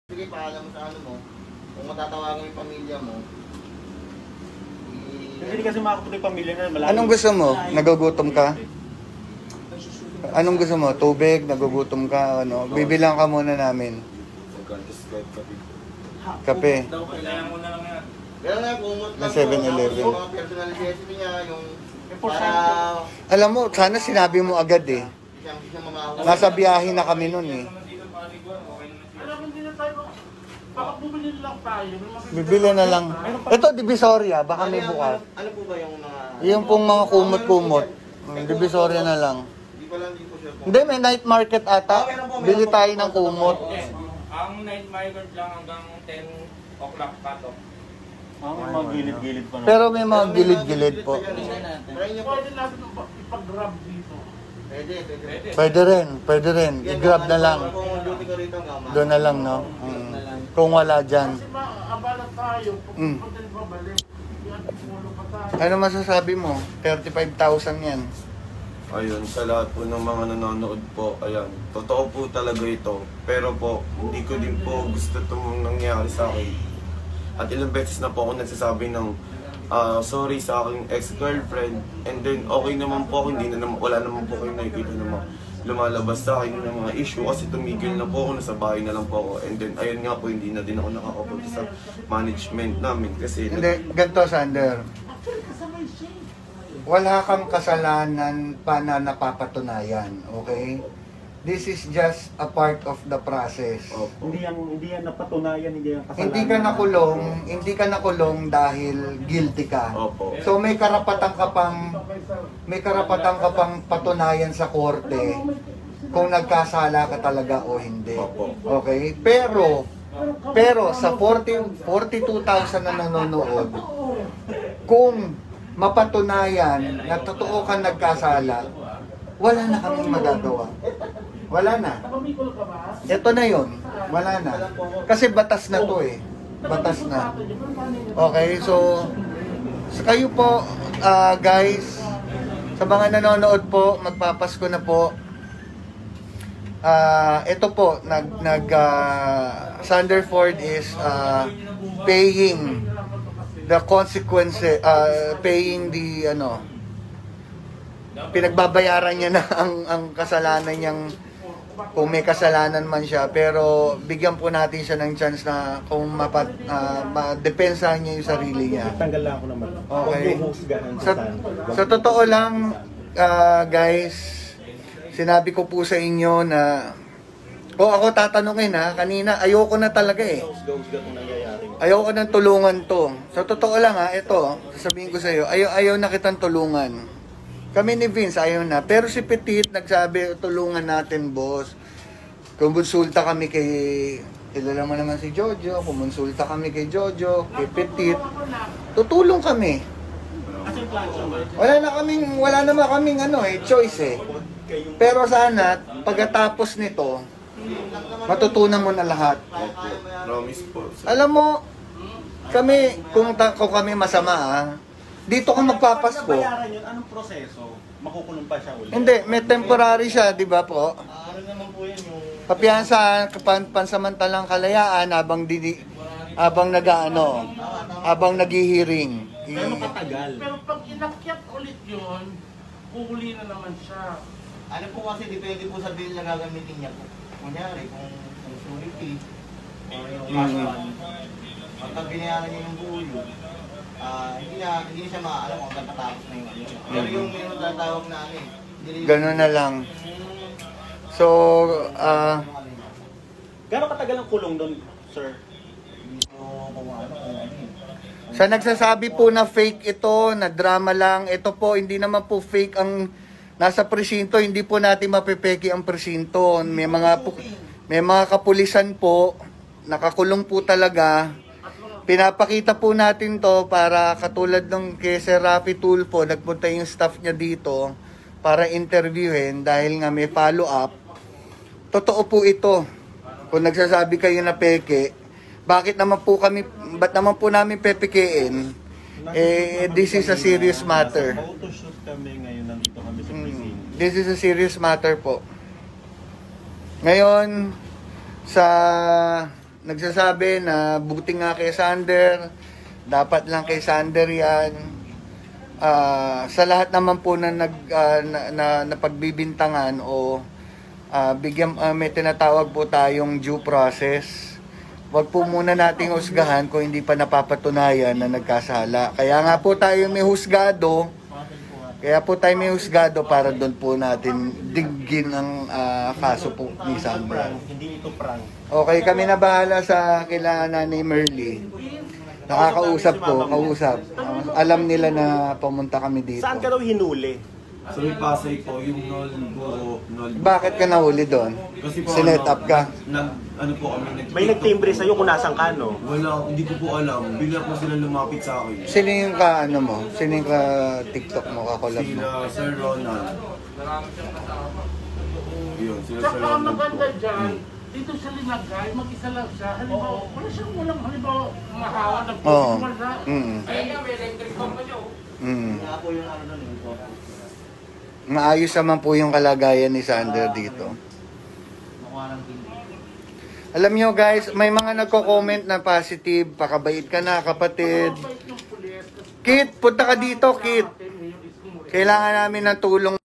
Sige, paalam mo sa ano mo. Kung matatawagan yung pamilya mo, Hindi kasi makapunta yung pamilya na malayo. Anong gusto mo? Nagugutom ka? Anong gusto mo? Tubig? Nagugutom ka? Ano? Bibilang ka muna namin. Kape. Kailangan mo na lang yan. pero nga, kumot lang May 7-Eleven. yung mga personal recipe niya, yung para Alam mo, sana sinabi mo agad eh. siyang mamahawa. Nasa biyahe na kami nun eh. Alam, hindi na tayo. Baka bumili lang tayo. Bibili na lang. Ito, Divisoria. Baka may bukas. Ano po ba yung mga... Yung pong mga kumot-kumot. Divisoria na lang. Hindi ko lang, hindi po sure kung... Hindi, may night market ata. Bili tayo ng kumot. Ang night market lang hanggang 10 o'clock cut-off. May mga gilid-gilid pa. Pero may mga gilid-gilid po. Try niyo po. Pwede natin ipag-grab dito. Pwede. Pwede rin. I-grab na lang. Kung duty ko rito nga, ma. Doon na lang, no? Kung wala dyan. Kasi maabala tayo. Mm. Pag tayo babalik, yan, pulo pa tayo. Ano masasabi mo? 35,000 yan. Ayun, sa lahat po ng mga nanonood po, ayan, totoo po talaga ito. Pero po, hindi ko din po gusto itong nangyari sa akin. At ilang beses na po ako nagsasabi ng sorry sa aking ex-girlfriend. And then, okay naman po ako, wala naman po kayo nakikita ng mga lumalabas sa akin ng mga issue. Kasi tumigil na po ako, nasa bahay na lang po ako. And then, ayun nga po, hindi na din ako nakakapunta sa management namin. Kasi, Hindi, ganito, Sander. Wala kang kasalanan pa na napapatunayan, okay? This is just a part of the process. opo. Hindi yan napatunayan, hindi yan kasalanan. Hindi ka nakulong dahil guilty ka. Opo. So may karapatan ka pang patunayan sa korte kung nagkasala ka talaga o hindi. Opo. Okay? Pero sa 42,000 na nanonood, kung mapatunayan na totoo ka nagkasala, wala na kaming magagawa. Wala na. Nakamikol ka ba? Ito na yon. Wala na. Kasi batas na to eh. Batas na. Okay, so kayo po, guys, sa mga nanonood po, magpapasko na po. Ito po, Sanderford is paying the consequences, paying the pinagbabayaran niya na ang kasalanan niyang, kung may kasalanan man siya, pero bigyan po natin siya ng chance na kung madepensahan niya yung sarili niya. Tanggal lang ako naman. Okay. Huwag yung husgahan Sa totoo lang, guys, sinabi ko po sa inyo na, ako tatanungin kanina, ayoko na talaga eh. husga-husga kung nangyayari. Ayoko nang tulungan to. Sa totoo lang ito, sasabihin ko sa iyo, ayaw na kitang tulungan. Kami ni Vince, ayaw na. Pero si Petit nagsabi, tulungan natin, boss. Kumonsulta kami kay, kilala mo naman si Jojo, kumonsulta kami kay Jojo, kay Petit. Tutulong kami. Wala naman kaming choice eh. Pero sana, pagkatapos nito, matutunan mo na lahat. Opo. Promise po. Alam mo, kami, kung kami masama dito ka magpapasko. Bayaran yun, anong proseso? Makukulong pa siya ulit? Hindi, may temporary siya, di ba po? Ano naman po yan yung... Papiyansa, pansamantalang kalayaan habang naghihiring. Ano katagal? Pero pag inakyat ulit yun, kuhuli na naman siya. Ano po kasi, depende po sa bill na gagamitin niya. Kunyari, kung surety, or yung cash fund, pagka binayaran niya yung buo yun, hindi siya maalam kung tatapos na yung ano. Pero yung meron tatawag na Ganun na lang. So, Gano'ng katagal ang kulong doon, sir? sa nagsasabi po na fake ito, na drama lang, ito po, hindi naman po fake ang nasa presinto, hindi po natin mapepeki ang presinto. May mga kapulisan po, nakakulong po talaga. Pinapakita po natin to para katulad ng kay Sir Rafi Tulfo, nagpunta yung staff niya dito para interviewin dahil nga may follow-up. Totoo po ito. Kung nagsasabi kayo na peke, ba't naman po namin pepekein? This is a serious matter. Photoshoot kami ngayon, nandito kami sa presinto. This is a serious matter po. Ngayon, sa nagsasabi na buti nga kay Sander, dapat lang kay Sander yan. Sa lahat naman po na napagbibintangan o may tinatawag po tayong due process. Wag po muna nating husgahan kung hindi pa napapatunayan na nagkasala. Kaya nga po tayo may husgado. Kaya po tayo may husgado para doon po natin diggin ang kaso po ni Sandra. Hindi ito prank. Okay, kami na bahala sa kila Nanay Merly. Nakakausap ko, kausap. Alam nila na pumunta kami dito. Saan ka daw hinuli? So may Pasay po, yung nol. Bakit ka nahuli doon? Kasi po, Sinet up ka? Ano po kami, May nagtimbre sa'yo kung nasan ka, no? Wala, hindi ko po alam. Bigla po sila lumapit sa akin. Sino yung sino yung TikTok mo, kakolab mo? Sila Sir Ronald. Yun, sila Sir Saka ang Ronald maganda po. dyan, dito sa Linagay, mag-isa lang siya. Halimbawa, walang halimbawa mahawa ng Oo. wala. Ayun nga, may electric pump pa niyo. Kaya po yung ano nun, yung photo. Maayos naman po yung kalagayan ni Sander dito. Nakuha ng TV. Alam nyo guys, may mga nagko-comment na positive. Pakabait ka na, kapatid. Kit, punta ka dito, Kit. Kailangan namin ng tulong.